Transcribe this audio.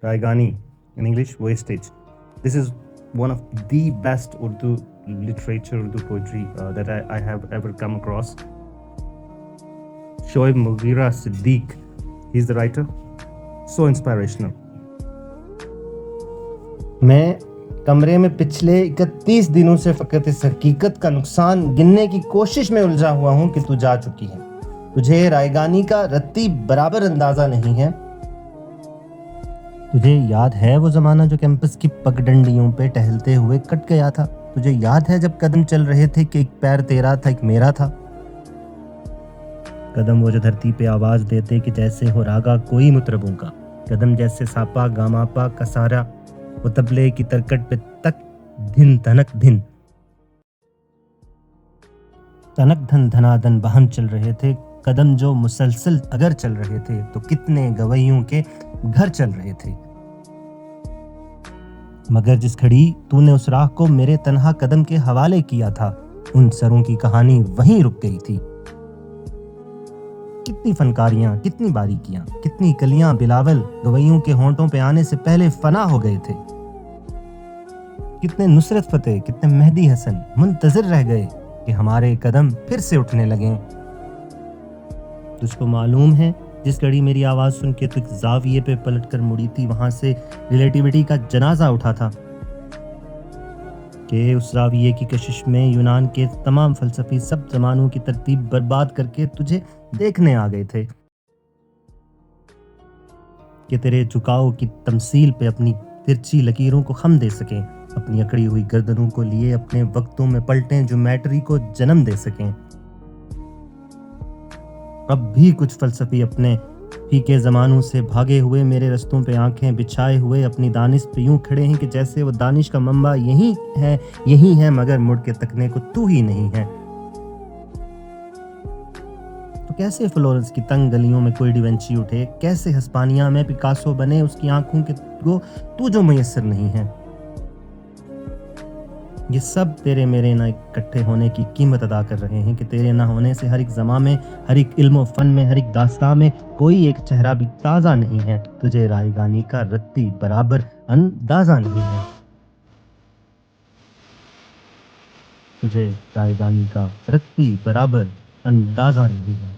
Raigani, in English, wastage. This is one of the best Urdu literature, Urdu poetry that I have ever come across. Shoaib Mughira Siddiq, he's the writer. So inspirational. میں کمرے میں پچھلے 31 دنوں سے فقط اس حقیقت کا نقصان گننے کی کوشش میں الجھا ہوا ہوں کہ تو جا چکی ہے. تجھے رائگانی کا رتی برابر اندازہ نہیں ہے. تجھے یاد ہے وہ زمانہ جو کیمپس کی پگڈنڈیوں پہ ٹہلتے ہوئے کٹ گیا تھا؟ تجھے یاد ہے جب قدم چل رہے تھے کہ ایک پیر تیرا تھا ایک میرا تھا؟ قدم وہ جو دھرتی پہ آواز دیتے کہ جیسے ہو راگا کوئی مطربوں کا. قدم جیسے ساپا گاماپا کسارا وہ تبلے کی ترکٹ پہ تک دھن تنک دھن تنک دھن دھنادن بہم چل رہے تھے. قدم جو مسلسل اگر چل رہے تھے تو کتنے گویوں کے گھر چل رہے تھے. مگر جس گھڑی تو نے اس راہ کو میرے تنہا قدم کے حوالے کیا تھا ان سروں کی کہانی وہیں رک گئی تھی. کتنی فنکاریاں، کتنی باریکیاں، کتنی کلیاں بلاول گویوں کے ہونٹوں پہ آنے سے پہلے فنا ہو گئے تھے. کتنے نصرت فتح، کتنے مہدی حسن منتظر رہ گئے کہ ہمارے قدم پھر سے اٹھنے لگیں. تجھ کو معلوم ہے جس گھڑی میری آواز سن کے تو ایک زاویے پہ پلٹ کر مڑی تھی وہاں سے ریلیٹیوٹی کا جنازہ اٹھا تھا کہ اس زاویے کی کشش میں یونان کے تمام فلسفی سب زمانوں کی ترتیب برباد کر کے تجھے دیکھنے آ گئے تھے کہ تیرے جھکاؤ کی تمثیل پہ اپنی ترچھی لکیروں کو خم دے سکیں، اپنی اکڑی ہوئی گردنوں کو لیے اپنے وقتوں میں پلٹیں جو میٹری کو جنم دے سکیں. اب بھی کچھ فلسفی اپنے پھیکے زمانوں سے بھاگے ہوئے میرے رستوں پہ آنکھیں بچھائے ہوئے اپنی دانش پہ یوں کھڑے ہیں کہ جیسے وہ دانش کا منبع یہی ہے مگر مڑ کے تکنے کو تو ہی نہیں ہے. تو کیسے فلورنس کی تنگ گلیوں میں کوئی ڈیونچی اٹھے، کیسے ہسپانیہ میں پکاسو بنے اس کی آنکھوں کے تو جو میسر نہیں ہے. یہ سب تیرے میرے نہ اکٹھے ہونے کی قیمت ادا کر رہے ہیں کہ تیرے نہ ہونے سے ہر ایک زماں میں، ہر ایک علم و فن میں، ہر ایک داستان میں کوئی ایک چہرہ بھی تازہ نہیں ہے. تجھے رائگانی کا رتی برابر اندازہ نہیں ہے. تجھے رائگانی کا رتی برابر اندازہ نہیں ہے.